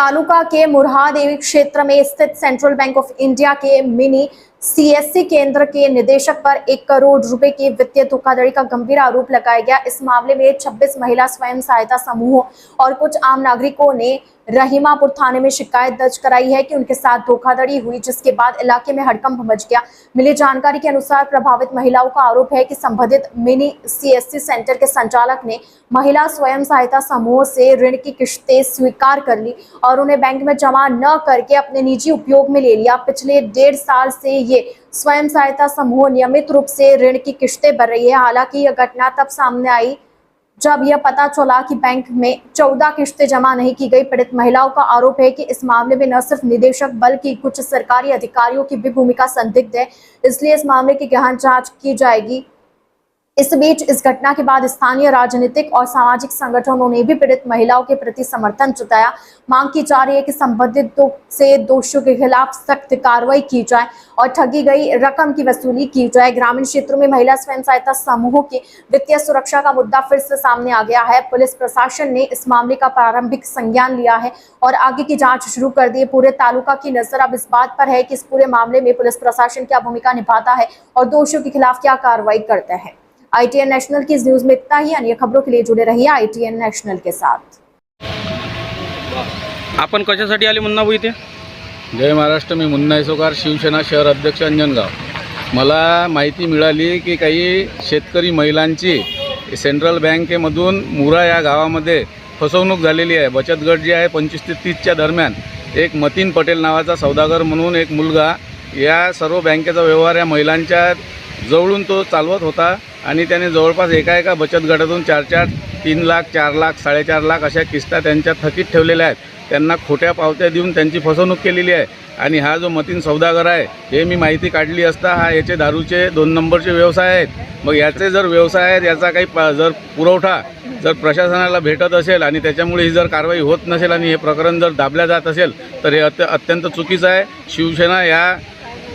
तालुका के मुरहादेवी क्षेत्र में स्थित central bank of India K mini CSC केंद्र के निदेशक पर 1 करोड़ रुपए की वित्तीय धोखाधड़ी का गंभीर आरोप लगाया गया। इस मामले में 26 महिला स्वयं सहायता समूहों और कुछ आम नागरिकों ने रहीमापुर थाने में शिकायत दर्ज कराई है कि उनके साथ धोखाधड़ी हुई, जिसके बाद इलाके में हड़कंप मच गया। मिली जानकारी के अनुसार प्रभावित महिलाओं का आरोप है कि संबंधित मिनी सीएससी सेंटर के संचालक ने महिला स्वयं सहायता समूह से ऋण की किश्तें स्वीकार कर ली और उन्हें बैंक में जमा न करके अपने निजी उपयोग में ले लिया। पिछले 1.5 साल से ये स्वयं सहायता समूह नियमित रूप से ऋण की किश्तें भर रही है। हालांकि यह घटना तब सामने आई जब यह पता चला कि बैंक में 14 किश्तें जमा नहीं की गई। पीड़ित महिलाओं का आरोप है कि इस मामले में न सिर्फ निदेशक बल्कि कुछ सरकारी अधिकारियों की भी भूमिका संदिग्ध है, इसलिए इस मामले की गहन जांच की जाएगी। इस बीच इस घटना के बाद स्थानीय राजनीतिक और सामाजिक संगठनों ने भी पीड़ित महिलाओं के प्रति समर्थन जताया। मांग की जा रही है कि संबंधित से दोषियों के खिलाफ सख्त कार्रवाई की जाए और ठगी गई रकम की वसूली की जाए। ग्रामीण क्षेत्रों में महिला स्वयं सहायता समूहों की वित्तीय सुरक्षा का मुद्दा फिर से सामने आ गया है। पुलिस प्रशासन ने इस मामले का प्रारंभिक संज्ञान लिया है और आगे की जांच शुरू कर दी है। पूरे तालुका की नजर अब इस बात पर है कि इस पूरे मामले में पुलिस प्रशासन क्या भूमिका निभाता है और दोषियों के खिलाफ क्या कार्रवाई करता है। ITN नेशनल की इस न्यूज में इतना ही। अन्य खबरों के लिए जुड़े रहिए ITN नेशनल के साथ। आपण कशासाठी आले मुन्नाभाऊ इथे? जय महाराष्ट्र। मी मुन्ना इसोकार, शिवसेना शहर अध्यक्ष अंजनगाव। मला माहिती मिळाली की काही शेतकरी महिलांची सेंट्रल बँकेमधून मुरा या गावामध्ये फसवणूक झालेली आहे। बचत गट जे आहे 25 ते 30च्या दरम्यान एक मतीन पटेल नावाचा सौदागर म्हणून एक मुलगा या सर्व बँकेचा व्यवहार या महिलांच्या जवळून तो चालवत होता आणि त्याने जवळपास एका बचत गटातून 4 लाख 4 लाख 4.5 लाख अशा किस्ता त्यांच्या थकीत ठेवलेल्या आहेत। त्यांना खोट्या पावत्या देऊन त्यांची फसवणूक केलेली आहे आणि हा जो मतीन सौदागर आहे हे मी माहिती काढली असता हा याचे दारूचे 2 नंबरचे व्यवसाय आहेत। मग याचे जर व्यवसाय आहेत याचा काही जर पुरवठा जर प्रशासनाला भेटत असेल आणि त्याच्यामुळे ही जर कारवाई होत नसेल आणि हे प्रकरण जर दाबल्या जात असेल तर हे अत्यंत चुकीचं आहे। शिवसेना या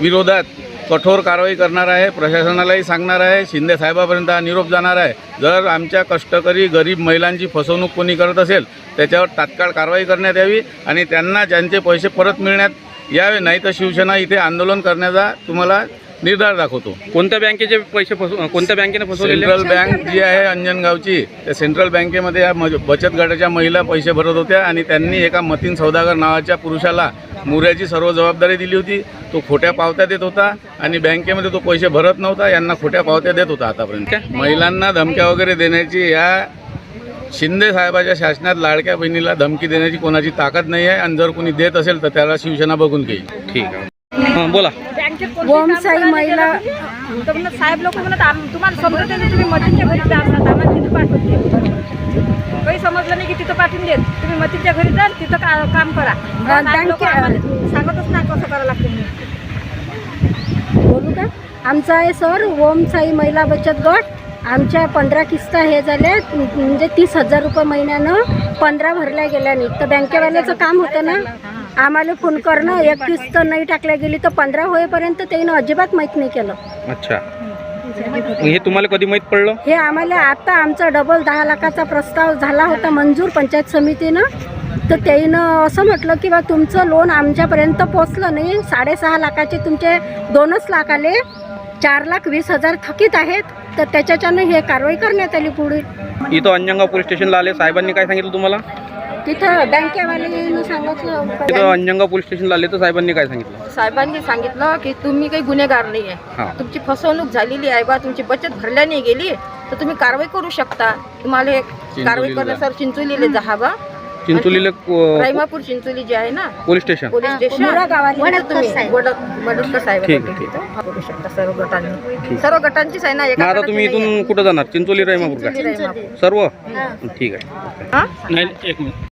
विरोधात कठोर कारवाई करणार आहे, प्रशासनालाही सांगणार आहे, शिंदे साहेबांपर्यंत हा निरोप जाणार आहे। जर आमच्या कष्टकरी गरीब महिलांची फसवणूक कोणी करत असेल त्याच्यावर तात्काळ कारवाई करण्यात यावी आणि त्यांना ज्यांचे पैसे परत मिळण्यात यावे, नाही तर शिवसेना इथे आंदोलन करण्याचा तुम्हाला निर्धार दाखवतो। कोणत्या बँकेचे पैसे कोणत्या बँकेने फसवलेले? सेंट्रल बँक जी आहे अंजनगावची, त्या सेंट्रल बँकेमध्ये या बचत गटाच्या महिला पैसे भरत होत्या आणि त्यांनी एका मतीन सौदागर नावाच्या पुरुषाला मुऱ्याची सर्व जबाबदारी दिली होती। तो खोट्या पावत्या देत होता आणि बँकेमध्ये तो पैसे भरत नव्हता, यांना खोट्या पावत्या देत होता। आतापर्यंत महिलांना धमक्या वगैरे देण्याची या शिंदे साहेबाच्या शासनात लाडक्या बहिणीला धमकी देण्याची कोणाची ताकद नाही आहे आणि जर कोणी देत असेल तर त्याला शिवसेना बघून घेईल। ठीक आहे, हां बोला। ओमसाई महिला साहेब लोक म्हणत तुम्हाला समजत नाही, तुम्ही मतींच्या घरी जा, आम्हाला तिथं पाठवते। काही समजलं नाही की तिथं पाठवून देत, तुम्ही मतींच्या घरी जा, तिथं काम करा। सांगतच नाही कसं करावं लागतं। बोलू का? आमचा आहे सर ओमसाई महिला बचत गट। आमच्या 15 किस्ता हे झाले, म्हणजे 30,000 रुपये महिन्यानं 15 भरल्या गेल्या नाही। तर बँकेवाल्याचं काम होतं ना आम्हाला फोन करणं, एक किस्त नाही टाकल्या गेली तर 15 होईपर्यंत त्यानं अजिबात माहीत नाही केलं। अच्छा, हे तुम्हाला कधी माहीत पडलं? हे आम्हाला आता आमचा डबल 10 लाखाचा प्रस्ताव झाला होता मंजूर पंचायत समितीनं, तर त्यानं असं म्हटलं की बा तुमचं लोन आमच्यापर्यंत पोचलं नाही, 6.5 लाखाचे तुमचे 2 लाख आले, 4,20,000 थकीत आहेत, तर त्याच्याच्यानं हे कारवाई करण्यात आली। पुढे इथं अंजनगाव पोलीस स्टेशनला आले, साहेबांनी काय सांगितलं तुम्हाला? तिथं बँकेवाल्यानं सांगितलं। इथं अंजनगाव पोलीस स्टेशनला आले तर साहेबांनी काय सांगितलं? साहेबांनी सांगितलं की तुम्ही काही गुन्हेगार नाही आहे, तुमची फसवणूक झालेली आहे बा, तुमची बचत भरल्या नाही गेली तर तुम्ही कारवाई करू शकता। तुम्हाला कारवाई करण्यासाठी चिंचोलीला जा बा, चिंचोलीला रहीमापूर चिंचोली जे आहे ना पोलीस स्टेशन तुम्ही वडोदकर साहेब करू शकता। सर्व गटांचीच आहे ना। आता तुम्ही इथून कुठं जाणार? चिंचोली रहीमापूर का सर्व? ठीक आहे। हां नाही, एक मिनिट।